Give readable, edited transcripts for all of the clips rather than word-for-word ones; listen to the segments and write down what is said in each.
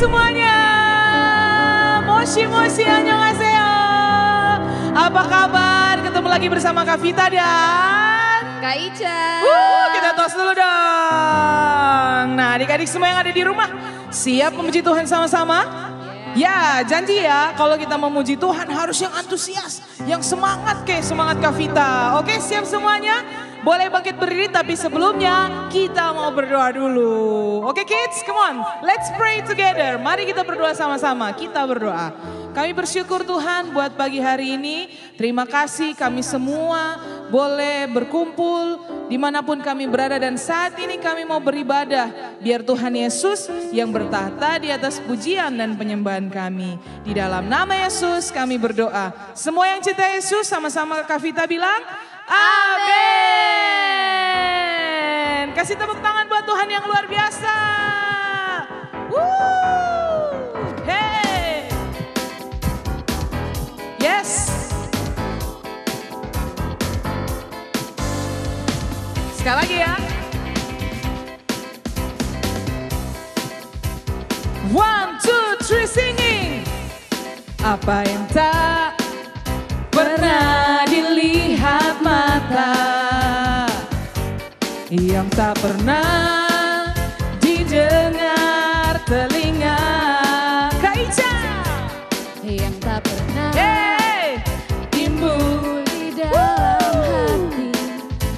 semuanya. Moshi annyeonghaseyo. Apa kabar? Ketemu lagi bersama Kak Vita dan Kak Ica. Kita tos dulu dong. Nah, adik-adik semua yang ada di rumah, siap memuji Tuhan sama-sama? Ya, janji ya, kalau kita memuji Tuhan harus yang antusias, yang semangat semangat Kak Vita. Oke, siap semuanya? Boleh bangkit berdiri, tapi sebelumnya kita mau berdoa dulu. Oke kids, come on, let's pray together. Mari kita berdoa sama-sama, kita berdoa. Kami bersyukur Tuhan buat pagi hari ini. Terima kasih kami semua boleh berkumpul dimanapun kami berada. Dan saat ini kami mau beribadah. Biar Tuhan Yesus yang bertahta di atas pujian dan penyembahan kami. Di dalam nama Yesus kami berdoa. Semua yang cinta Yesus sama-sama Kak Vita bilang, amin. Kasih tepuk tangan buat Tuhan yang luar biasa. Hey. Yes. Sekali lagi ya. 1, 2, 3 singing. Apa yang tak pernah dilihat mata, yang tak pernah didengar telinga. Kak Ica. Yang tak pernah timbul di dalam hati.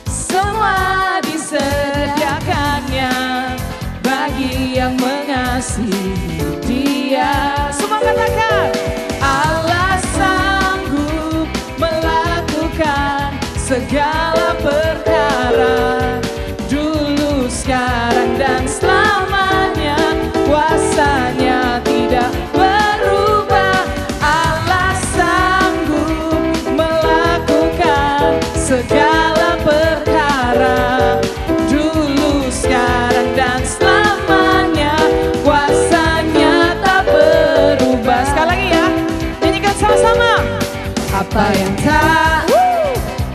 Semua disediakannya bagi yang mengasihi Dia. Semua katakan, Allah sanggup melakukan segala perkara, dulu, sekarang, dan selamanya. Kuasanya tidak berubah. Allah sanggup melakukan segala perkara, dulu, sekarang, dan selamanya. Kuasanya tak berubah. Sekali lagi ya, nyanyikan sama-sama. Apa yang tak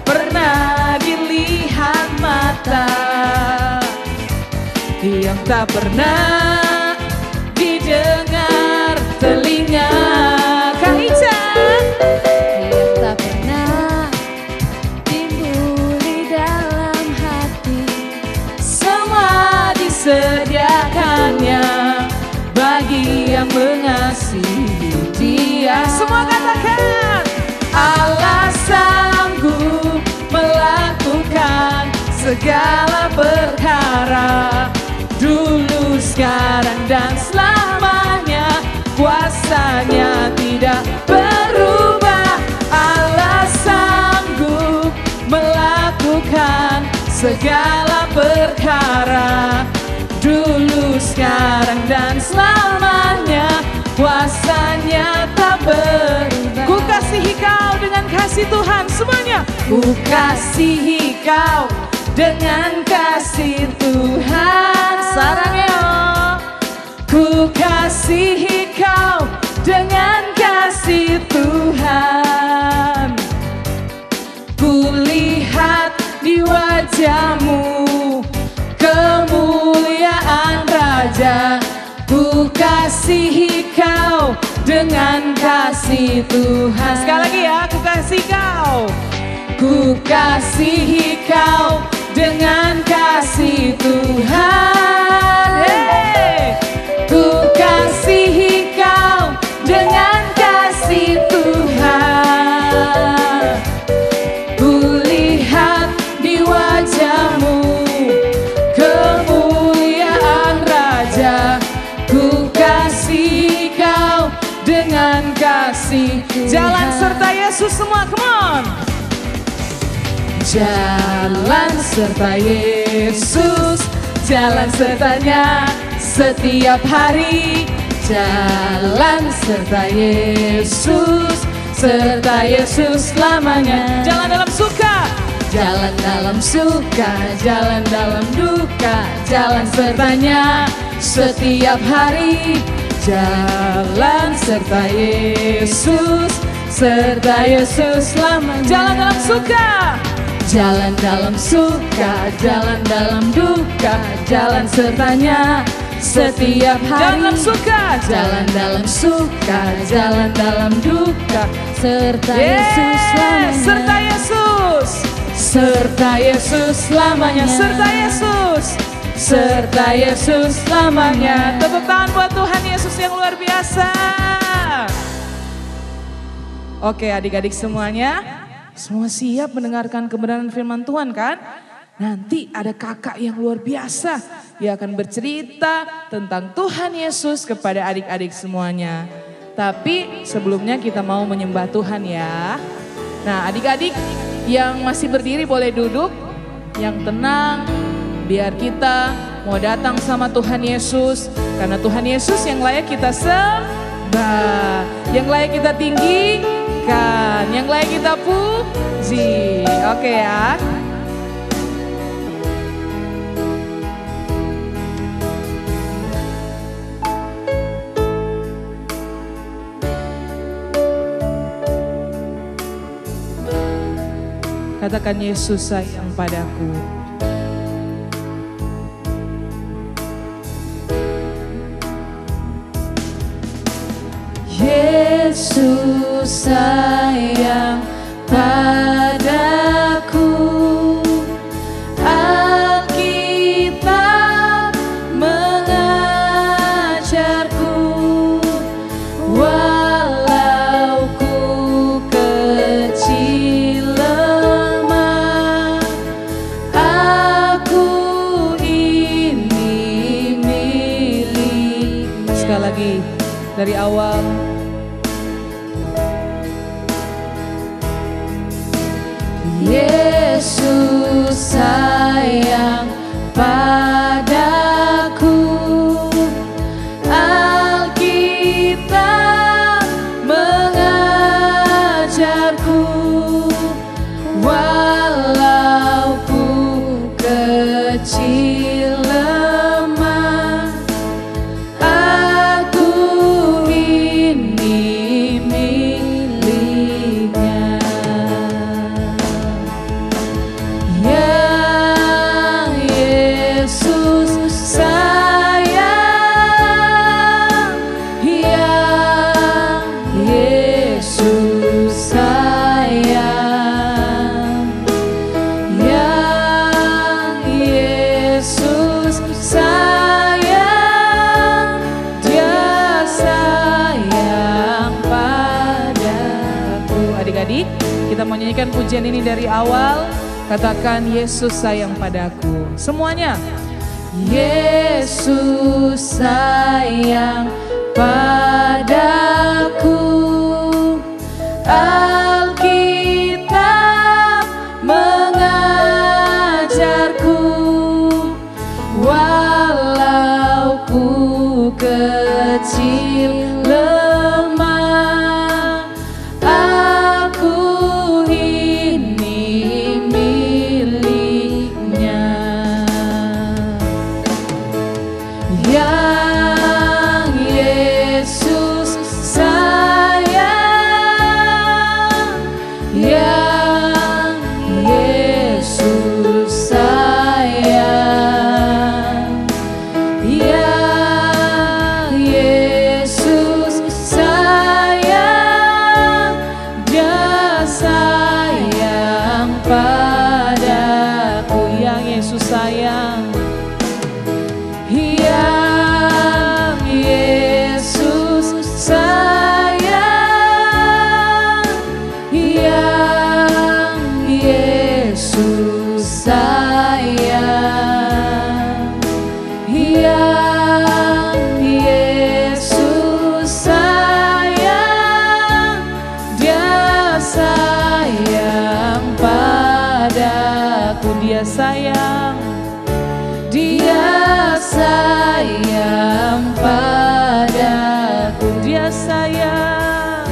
pernah dilihat mata, yang tak pernah didengar telinga. Kak Ica. Yang tak pernah timbul di dalam hati. Semua disediakannya bagi yang mengasihi Dia. Semua katakan, Allah sanggup melakukan segala perkara, dulu, sekarang, dan selamanya. Kuasanya tidak berubah. Allah sanggup melakukan segala perkara, dulu, sekarang, dan selamanya. Kuasanya tak berubah. Ku kasihi kau dengan kasih Tuhan semuanya. Ku kasihi kau dengan kasih Tuhan. Sarangnya. Ku kasihi kau dengan kasih Tuhan. Ku lihat di wajahmu kemuliaan Raja. Ku kasihi kau dengan kasih Tuhan. Sekali lagi ya, ku kasih kau. Ku kasihi kau dengan kasih Tuhan. Hey. Ku kasihi kau dengan kasih Tuhan. Ku lihat di wajahmu kemuliaan Raja. Ku kasihi kau dengan kasih Tuhan. Jalan serta Yesus semua, come on. Jalan serta Yesus, jalan sertanya setiap hari. Jalan serta Yesus, serta Yesus selamanya. Jalan dalam suka, jalan dalam suka, jalan dalam duka. Jalan sertanya setiap hari. Jalan serta Yesus, serta Yesus selamanya. Jalan dalam suka, jalan dalam suka, jalan dalam duka. Jalan sertanya setiap hari. Dalam suka, jalan dalam suka, jalan dalam duka, serta Yesus selamanya. Serta Yesus, serta Yesus selamanya. Serta Yesus, serta Yesus selamanya. Tepuk tangan buat Tuhan Yesus yang luar biasa. Oke adik-adik semuanya, semua siap mendengarkan kebenaran firman Tuhan kan? Nanti ada kakak yang luar biasa. Dia akan bercerita tentang Tuhan Yesus kepada adik-adik semuanya. Tapi sebelumnya kita mau menyembah Tuhan ya. Nah adik-adik yang masih berdiri boleh duduk. Yang tenang, biar kita mau datang sama Tuhan Yesus. Karena Tuhan Yesus yang layak kita sembah. Yang layak kita tinggikan. Yang layak kita puji. Oke ya. Katakan Yesus sayang padaku. Yesus sayang padaku. Alkitab mengajarku, walau ku kecil lemah, aku ini milik. Sekali lagi dari awal. Yesus sayang padaku. Alkitab mengajarku, walau ku kecil lemah, aku ini miliknya. Yang Yesus sayang, yang Yesus sayang, yang Yesus sayang, Dia sayang padaku. Adik-adik, kita mau nyanyikan pujian ini dari awal. Katakan Yesus sayang padaku. Semuanya. Yesus sayang padaku. Alkitab mengajarku, walau ku kecil lemah, aku ini miliknya. Yang Yesus sayang, yang Yesus sayang, yang Yesus sayang, Dia sayang padaku. Yang Yesus sayang. Yang Yesus sayang, yang Yesus sayang, yang Yesus sayang, Dia sayang padaku. Dia sayang. Dia sayang padaku. Dia sayang,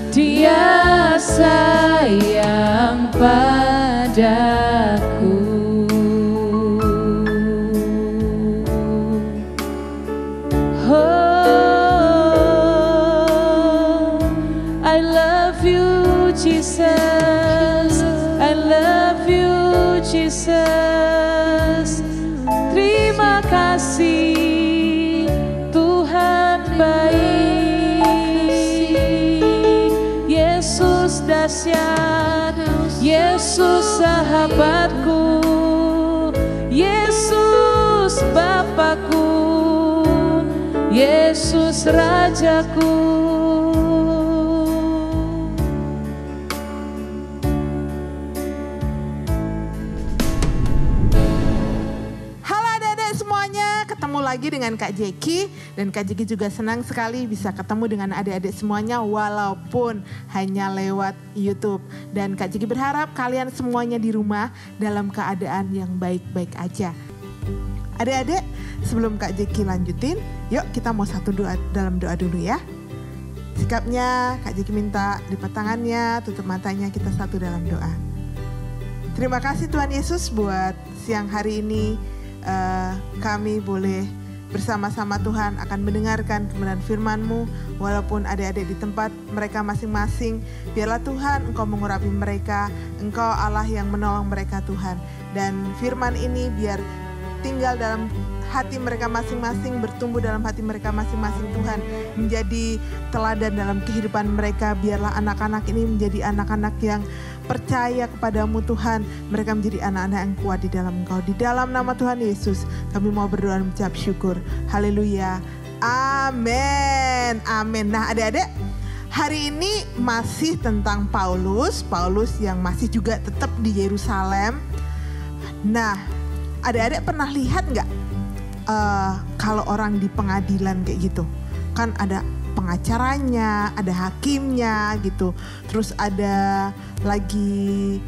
Dia sayang padaku. Oh, I love you Jesus, I love you Jesus. Terima kasih tempatku, Yesus Bapakku, Yesus Rajaku. Halo adik-adik semuanya, ketemu lagi dengan Kak Jeki. Dan Kak Jeki juga senang sekali bisa ketemu dengan adik-adik semuanya walaupun hanya lewat YouTube. Dan Kak Jeki berharap kalian semuanya di rumah dalam keadaan yang baik-baik aja. Adik-adik, sebelum Kak Jeki lanjutin, yuk kita mau satu doa dalam doa dulu ya. Sikapnya Kak Jeki minta lipat tangannya, tutup matanya, kita satu dalam doa. Terima kasih Tuhan Yesus buat siang hari ini kami boleh bersama-sama Tuhan akan mendengarkan kebenaran firman-Mu. Walaupun adik-adik di tempat mereka masing-masing, biarlah Tuhan Engkau mengurapi mereka, Engkau Allah yang menolong mereka Tuhan. Dan firman ini biar tinggal dalam hati mereka masing-masing, bertumbuh dalam hati mereka masing-masing Tuhan. Menjadi teladan dalam kehidupan mereka, biarlah anak-anak ini menjadi anak-anak yang percaya kepadamu Tuhan. Mereka menjadi anak-anak yang kuat di dalam Engkau. Di dalam nama Tuhan Yesus kami mau berdoa dan mengucap syukur. Haleluya. Amin. Amin. Nah adik-adik, hari ini masih tentang Paulus. Paulus yang masih juga tetap di Yerusalem. Nah adik-adik pernah lihat nggak kalau orang di pengadilan kayak gitu? Kan ada pengacaranya, ada hakimnya gitu. Terus ada lagi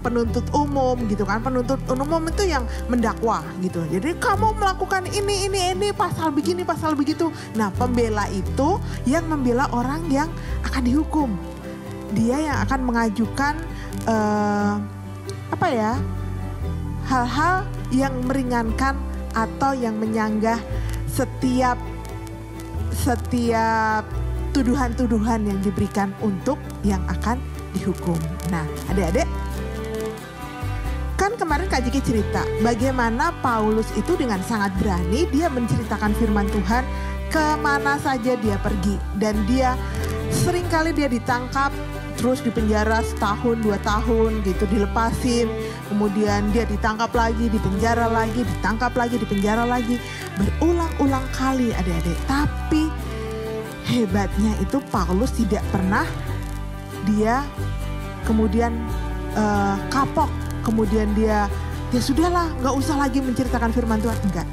penuntut umum gitu kan. Penuntut umum itu yang mendakwa gitu. Jadi kamu melakukan ini, pasal begini, pasal begitu. Nah pembela itu yang membela orang yang akan dihukum. Dia yang akan mengajukan hal-hal yang meringankan atau yang menyanggah setiap tuduhan-tuduhan yang diberikan untuk yang akan dihukum. Nah adik-adik, kan kemarin Kak Jeki cerita bagaimana Paulus itu dengan sangat berani dia menceritakan firman Tuhan kemana saja dia pergi. Dan dia seringkali dia ditangkap, terus dipenjara setahun, 2 tahun gitu, dilepasin. Kemudian dia ditangkap lagi, dipenjara lagi, ditangkap lagi, dipenjara lagi. Berulang-ulang kali adik-adik. Tapi hebatnya itu Paulus tidak pernah dia kemudian kapok. Kemudian dia sudahlah gak usah lagi menceritakan firman Tuhan. Enggak.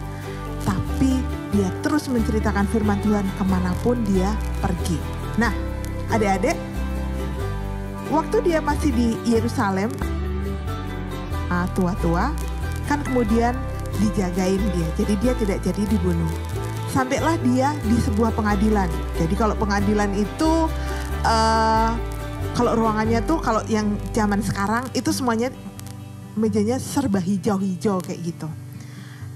Tapi dia terus menceritakan firman Tuhan kemanapun dia pergi. Nah adik-adik, waktu dia masih di Yerusalem, tua-tua, kan kemudian dijagain dia. Jadi dia tidak jadi dibunuh. Sampailah dia di sebuah pengadilan. Jadi kalau pengadilan itu, kalau ruangannya tuh kalau yang zaman sekarang itu semuanya mejanya serba hijau-hijau kayak gitu.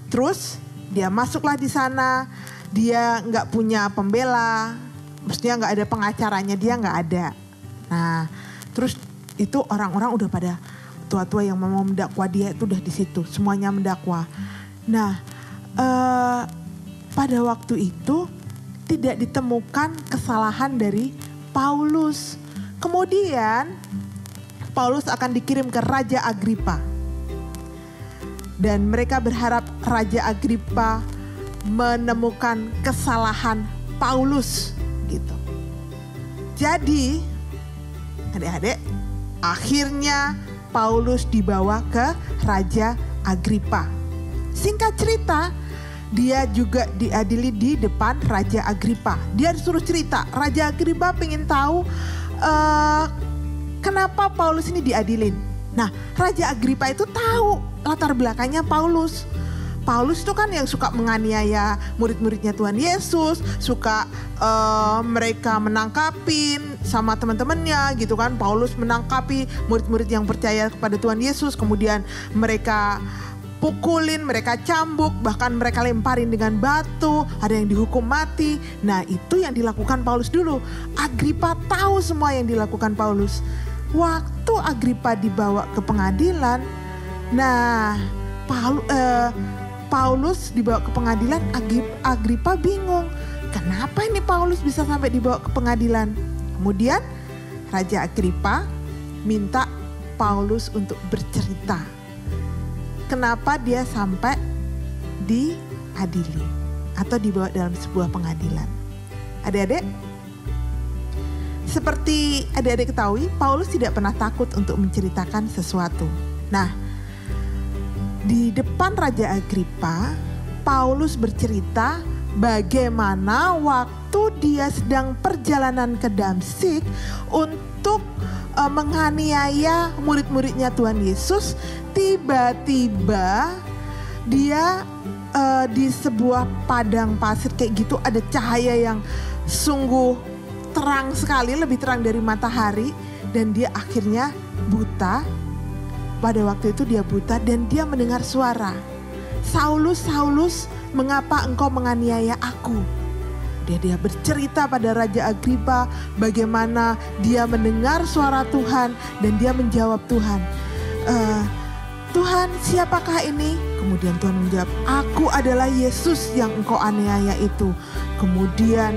Terus dia masuklah di sana, dia nggak punya pembela, maksudnya nggak ada pengacaranya, dia nggak ada. Nah, terus itu orang-orang udah pada tua-tua yang mau mendakwa dia itu udah di situ, semuanya mendakwa. Nah, pada waktu itu tidak ditemukan kesalahan dari Paulus. Kemudian Paulus akan dikirim ke Raja Agripa. Dan mereka berharap Raja Agripa menemukan kesalahan Paulus gitu. Jadi adik-adik, akhirnya Paulus dibawa ke Raja Agripa. Singkat cerita, dia juga diadili di depan Raja Agripa. Dia disuruh cerita, Raja Agripa pengen tahu kenapa Paulus ini diadilin. Nah, Raja Agripa itu tahu latar belakangnya Paulus. Paulus itu kan yang suka menganiaya murid-muridnya Tuhan Yesus, suka mereka menangkapin sama teman-temannya gitu kan. Paulus menangkapi murid-murid yang percaya kepada Tuhan Yesus, kemudian mereka pukulin, mereka cambuk, bahkan mereka lemparin dengan batu, ada yang dihukum mati. Nah itu yang dilakukan Paulus dulu. Agripa tahu semua yang dilakukan Paulus. Waktu Agripa dibawa ke pengadilan, nah Paulus dibawa ke pengadilan, Agripa bingung. Kenapa ini Paulus bisa sampai dibawa ke pengadilan? Kemudian Raja Agripa minta Paulus untuk bercerita. Kenapa dia sampai diadili atau dibawa dalam sebuah pengadilan. Adik-adik, seperti adik-adik ketahui, Paulus tidak pernah takut untuk menceritakan sesuatu. Nah, di depan Raja Agripa, Paulus bercerita bagaimana waktu dia sedang perjalanan ke Damsyik untuk menganiaya murid-muridnya Tuhan Yesus. Tiba-tiba dia di sebuah padang pasir kayak gitu, ada cahaya yang sungguh terang sekali, lebih terang dari matahari, dan dia akhirnya buta. Pada waktu itu dia buta dan dia mendengar suara, "Saulus, Saulus, mengapa engkau menganiaya aku?" Dia bercerita pada Raja Agripa bagaimana dia mendengar suara Tuhan dan dia menjawab Tuhan, "Tuhan, siapakah ini?" Kemudian Tuhan menjawab, "Aku adalah Yesus yang engkau aniaya itu." Kemudian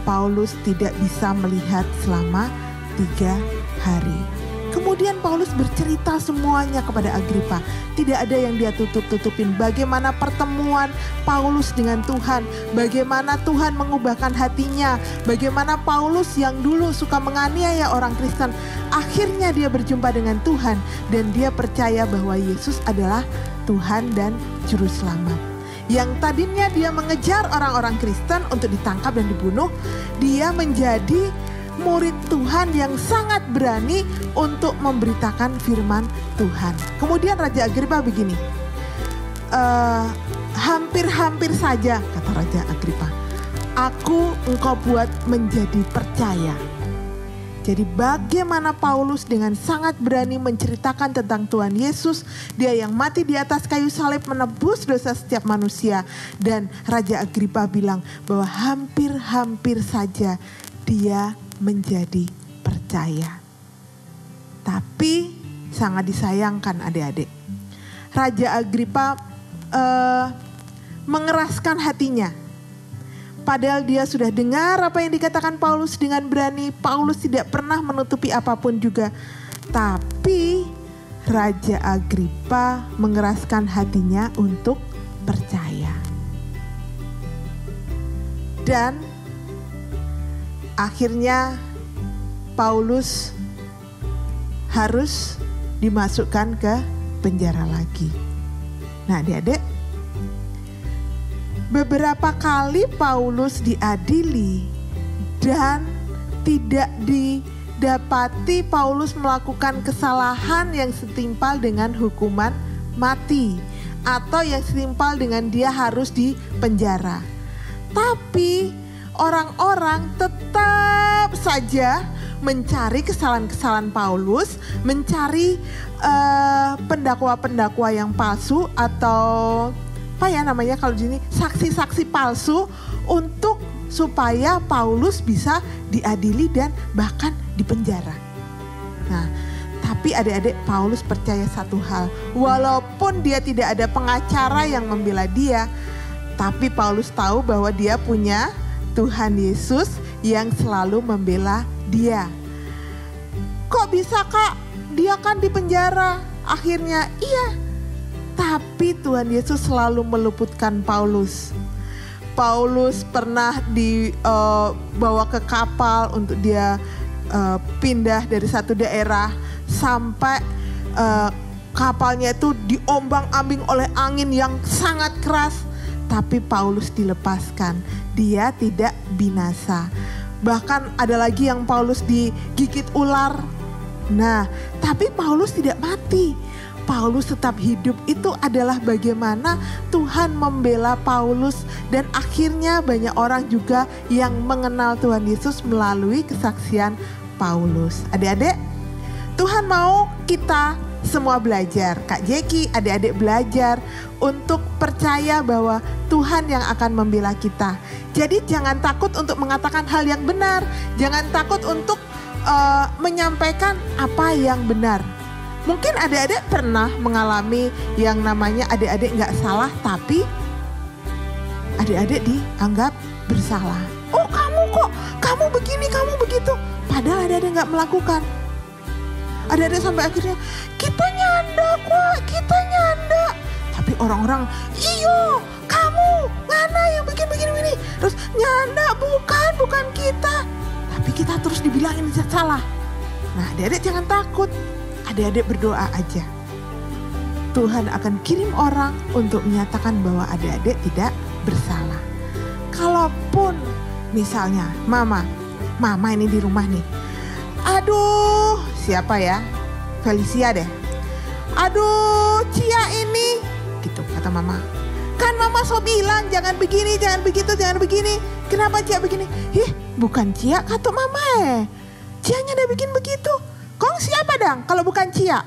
Paulus tidak bisa melihat selama 3 hari. Kemudian Paulus bercerita semuanya kepada Agripa. Tidak ada yang dia tutup-tutupin. Bagaimana pertemuan Paulus dengan Tuhan. Bagaimana Tuhan mengubahkan hatinya. Bagaimana Paulus yang dulu suka menganiaya orang Kristen, akhirnya dia berjumpa dengan Tuhan. Dan dia percaya bahwa Yesus adalah Tuhan dan Juru Selamat. Yang tadinya dia mengejar orang-orang Kristen untuk ditangkap dan dibunuh, dia menjadi murid Tuhan yang sangat berani untuk memberitakan firman Tuhan. Kemudian Raja Agripa begini, hampir-hampir saja, kata Raja Agripa, aku engkau buat menjadi percaya. Jadi bagaimana Paulus dengan sangat berani menceritakan tentang Tuhan Yesus, dia yang mati di atas kayu salib menebus dosa setiap manusia. Dan Raja Agripa bilang bahwa hampir-hampir saja dia menjadi percaya. Tapi sangat disayangkan adik-adik, Raja Agripa mengeraskan hatinya. Padahal dia sudah dengar apa yang dikatakan Paulus dengan berani. Paulus tidak pernah menutupi apapun juga. Tapi Raja Agripa mengeraskan hatinya untuk percaya. Dan akhirnya Paulus harus dimasukkan ke penjara lagi. Nah, adik-adik, beberapa kali Paulus diadili dan tidak didapati Paulus melakukan kesalahan yang setimpal dengan hukuman mati atau yang setimpal dengan dia harus dipenjara. Tapi orang-orang tetap saja mencari kesalahan-kesalahan Paulus, mencari pendakwa-pendakwa yang palsu atau apa ya namanya kalau di sini, saksi-saksi palsu untuk supaya Paulus bisa diadili dan bahkan dipenjara. Nah, tapi adik-adik, Paulus percaya satu hal, walaupun dia tidak ada pengacara yang membela dia, tapi Paulus tahu bahwa dia punya Tuhan Yesus yang selalu membela dia. Kok bisa Kak? Dia kan dipenjara. Akhirnya iya. Tapi Tuhan Yesus selalu meluputkan Paulus. Paulus pernah dibawa ke kapal untuk dia pindah dari satu daerah sampai kapalnya itu diombang-ambing oleh angin yang sangat keras. Tapi Paulus dilepaskan, dia tidak binasa. Bahkan ada lagi yang Paulus digigit ular. Nah, tapi Paulus tidak mati. Paulus tetap hidup. Itu adalah bagaimana Tuhan membela Paulus. Dan akhirnya banyak orang juga yang mengenal Tuhan Yesus melalui kesaksian Paulus. Adik-adik, Tuhan mau kita semua belajar. Kak Jeki, adik-adik belajar untuk percaya bahwa Tuhan yang akan membela kita. Jadi jangan takut untuk mengatakan hal yang benar. Jangan takut untuk menyampaikan apa yang benar. Mungkin adik-adik pernah mengalami yang namanya adik-adik gak salah, tapi adik-adik dianggap bersalah. Oh kamu kok, kamu begini, kamu begitu. Padahal adik-adik gak melakukan. Adik-adik sampai akhirnya, kita nyanda kok, kita nyanda. Tapi orang-orang, iyo kamu, ngana yang bikin begini-begini. Terus nyanda, bukan kita. Tapi kita terus dibilangin salah. Nah adik-adik jangan takut, adik-adik berdoa aja. Tuhan akan kirim orang untuk menyatakan bahwa adik-adik tidak bersalah. Kalaupun misalnya mama ini di rumah nih. Aduh, siapa ya? Felicia deh. Aduh, Cia ini. Gitu kata mama. Kan mama so bilang jangan begini, jangan begitu, jangan begini. Kenapa Cia begini? Bukan Cia kata mama Cianya udah bikin begitu. Kong siapa dang kalau bukan Cia?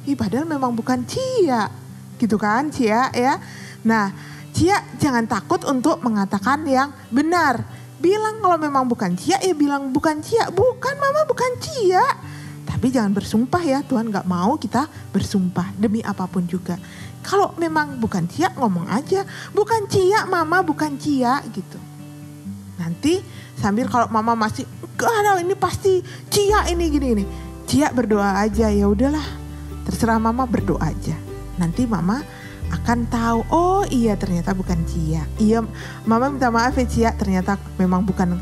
Padahal memang bukan Cia. Gitu kan Cia ya. Nah Cia jangan takut untuk mengatakan yang benar. Bilang kalau memang bukan Cia ya bilang bukan Cia. Bukan mama bukan Cia. Tapi jangan bersumpah ya. Tuhan gak mau kita bersumpah demi apapun juga. Kalau memang bukan Cia ngomong aja. Bukan Cia mama bukan Cia gitu. Nanti sambil kalau mama masih enggak ini pasti Cia ini gini. Cia berdoa aja ya udahlah. Terserah mama berdoa aja. Nanti mama akan tahu, oh iya ternyata bukan Cia. Iya mama minta maaf ya Cia, ternyata memang bukan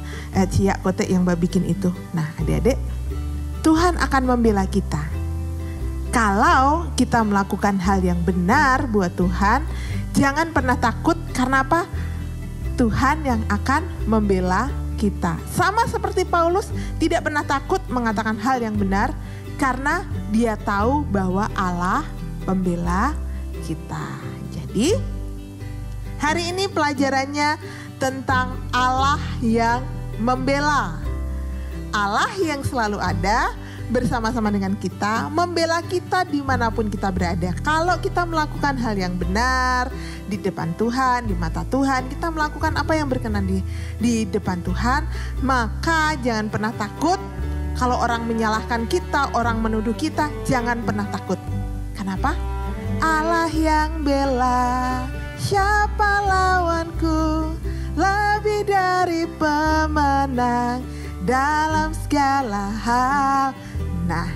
Cia Kote yang bikin itu. Nah adik-adik, Tuhan akan membela kita. Kalau kita melakukan hal yang benar buat Tuhan, jangan pernah takut karena apa? Tuhan yang akan membela kita. Sama seperti Paulus tidak pernah takut mengatakan hal yang benar karena dia tahu bahwa Allah pembela kita. Jadi hari ini pelajarannya tentang Allah yang membela. Allah yang selalu ada bersama-sama dengan kita, membela kita dimanapun kita berada. Kalau kita melakukan hal yang benar di depan Tuhan, di mata Tuhan, kita melakukan apa yang berkenan di depan Tuhan, maka jangan pernah takut. Kalau orang menyalahkan kita, orang menuduh kita, jangan pernah takut. Kenapa? Allah yang bela, siapa lawanku? Lebih dari pemenang dalam segala hal. Nah,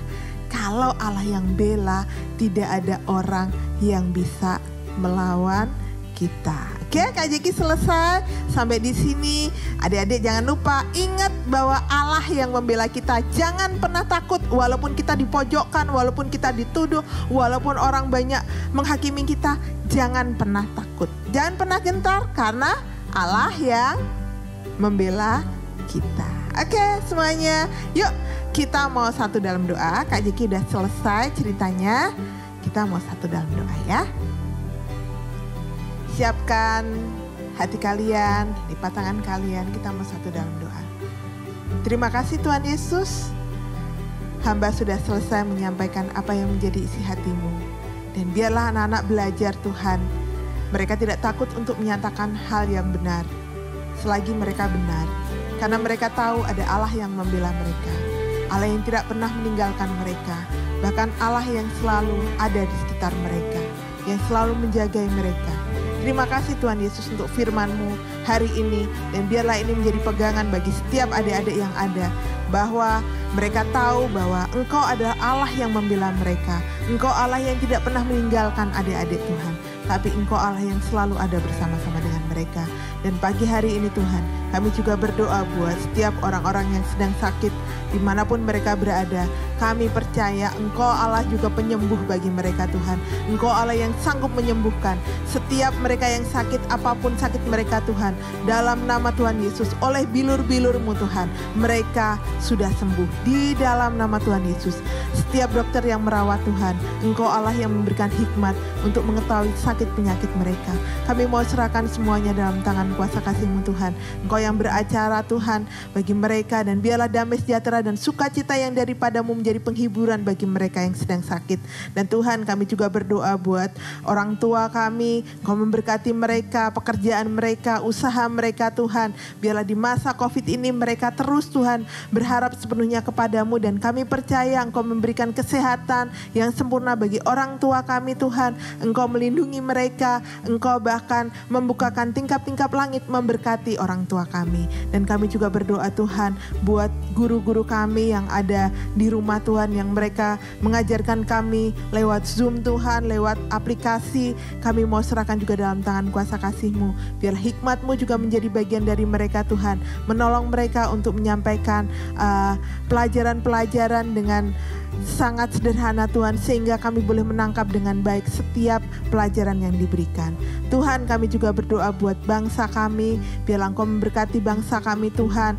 kalau Allah yang bela, tidak ada orang yang bisa melawan kita. Oke, Kak Jeki selesai sampai di sini. Adik-adik jangan lupa ingat bahwa Allah yang membela kita. Jangan pernah takut walaupun kita dipojokkan, walaupun kita dituduh, walaupun orang banyak menghakimi kita. Jangan pernah takut. Jangan pernah gentar karena Allah yang membela kita. Oke, semuanya. Yuk, kita mau satu dalam doa. Kak Jeki udah selesai ceritanya. Kita mau satu dalam doa ya. Siapkan hati kalian, lipat tangan kalian, kita mau satu dalam doa. Terima kasih Tuhan Yesus, hamba sudah selesai menyampaikan apa yang menjadi isi hatimu. Dan biarlah anak-anak belajar Tuhan, mereka tidak takut untuk menyatakan hal yang benar, selagi mereka benar. Karena mereka tahu ada Allah yang membela mereka, Allah yang tidak pernah meninggalkan mereka, bahkan Allah yang selalu ada di sekitar mereka, yang selalu menjaga mereka. Terima kasih Tuhan Yesus untuk firman-Mu hari ini. Dan biarlah ini menjadi pegangan bagi setiap adik-adik yang ada. Bahwa mereka tahu bahwa Engkau adalah Allah yang membela mereka. Engkau Allah yang tidak pernah meninggalkan adik-adik Tuhan. Tapi Engkau Allah yang selalu ada bersama-sama dengan mereka. Dan pagi hari ini Tuhan, kami juga berdoa buat setiap orang-orang yang sedang sakit dimanapun mereka berada. Kami percaya Engkau Allah juga penyembuh bagi mereka Tuhan. Engkau Allah yang sanggup menyembuhkan setiap mereka yang sakit, apapun sakit mereka Tuhan. Dalam nama Tuhan Yesus, oleh bilur-bilur-Mu Tuhan, mereka sudah sembuh. Di dalam nama Tuhan Yesus, setiap dokter yang merawat Tuhan, Engkau Allah yang memberikan hikmat untuk mengetahui sakit penyakit mereka. Kami mau serahkan semuanya dalam tangan kuasa kasih-Mu Tuhan. Engkau yang beracara Tuhan bagi mereka, dan biarlah damai sejahtera dan sukacita yang daripada-Mu menjadi penghiburan bagi mereka yang sedang sakit. Dan Tuhan, kami juga berdoa buat orang tua kami, Engkau memberkati mereka, pekerjaan mereka, usaha mereka Tuhan. Biarlah di masa COVID ini mereka terus Tuhan berharap sepenuhnya kepada-Mu, dan kami percaya Engkau memberikan kesehatan yang sempurna bagi orang tua kami Tuhan. Engkau melindungi mereka, Engkau bahkan membukakan tingkap-tingkap langit memberkati orang tua kami. Dan kami juga berdoa Tuhan buat guru-guru kami yang ada di rumah Tuhan, yang mereka mengajarkan kami lewat Zoom Tuhan, lewat aplikasi. Kami mau serahkan juga dalam tangan kuasa kasih-Mu. Biar hikmat-Mu juga menjadi bagian dari mereka Tuhan. Menolong mereka untuk menyampaikan pelajaran-pelajaran dengan sangat sederhana Tuhan, sehingga kami boleh menangkap dengan baik setiap pelajaran yang diberikan. Tuhan, kami juga berdoa buat bangsa kami, biarlah Engkau memberkati bangsa kami Tuhan.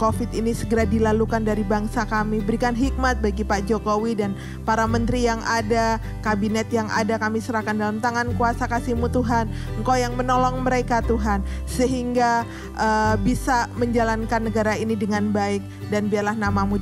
COVID ini segera dilalukan dari bangsa kami. Berikan hikmat bagi Pak Jokowi dan para menteri yang ada, kabinet yang ada, kami serahkan dalam tangan kuasa kasih-Mu Tuhan. Engkau yang menolong mereka Tuhan, sehingga bisa menjalankan negara ini dengan baik. Dan biarlah nama-Mu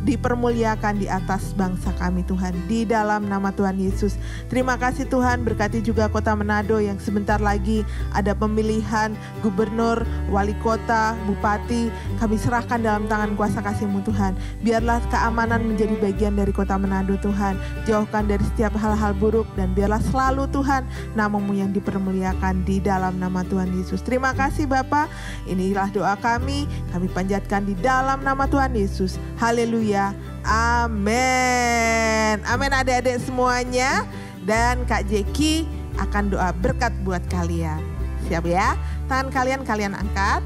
dipermuliakan di atas bangsa kami Tuhan, di dalam nama Tuhan Yesus. Terima kasih Tuhan, berkati juga kota Manado yang sebentar lagi ada pemilihan gubernur, wali kota, bupati. Kami serahkan dalam tangan kuasa kasih-Mu Tuhan. Biarlah keamanan menjadi bagian dari kota Manado Tuhan. Jauhkan dari setiap hal-hal buruk, dan biarlah selalu Tuhan nama-Mu yang dipermuliakan di dalam nama Tuhan Yesus. Terima kasih Bapa. Inilah doa kami panjatkan di dalam nama Tuhan Yesus. Haleluya. Amin. Amin adik-adik semuanya. Dan Kak Jeki akan doa berkat buat kalian. Siap ya? Tangan kalian angkat.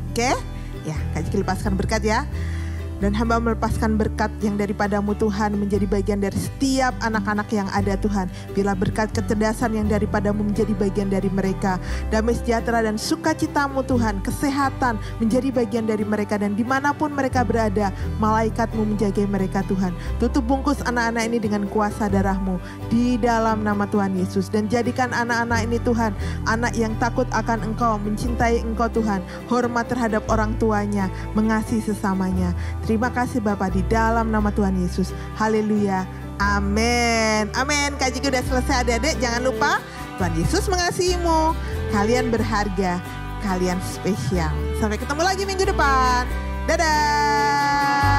Oke? Ya, Kak Jeki lepaskan berkat ya. Dan hamba melepaskan berkat yang daripada-Mu Tuhan menjadi bagian dari setiap anak-anak yang ada Tuhan. Biarlah berkat kecerdasan yang daripada-Mu menjadi bagian dari mereka. Damai sejahtera dan sukacita-Mu Tuhan, kesehatan menjadi bagian dari mereka. Dan dimanapun mereka berada, malaikat-Mu menjaga mereka Tuhan. Tutup bungkus anak-anak ini dengan kuasa darah-Mu di dalam nama Tuhan Yesus. Dan jadikan anak-anak ini Tuhan, anak yang takut akan Engkau, mencintai Engkau Tuhan, hormat terhadap orang tuanya, mengasihi sesamanya. Terima kasih Bapa di dalam nama Tuhan Yesus. Haleluya. Amin. Amin. Kak Jeki udah selesai adik-adik. Jangan lupa Tuhan Yesus mengasihimu. Kalian berharga. Kalian spesial. Sampai ketemu lagi minggu depan. Dadah.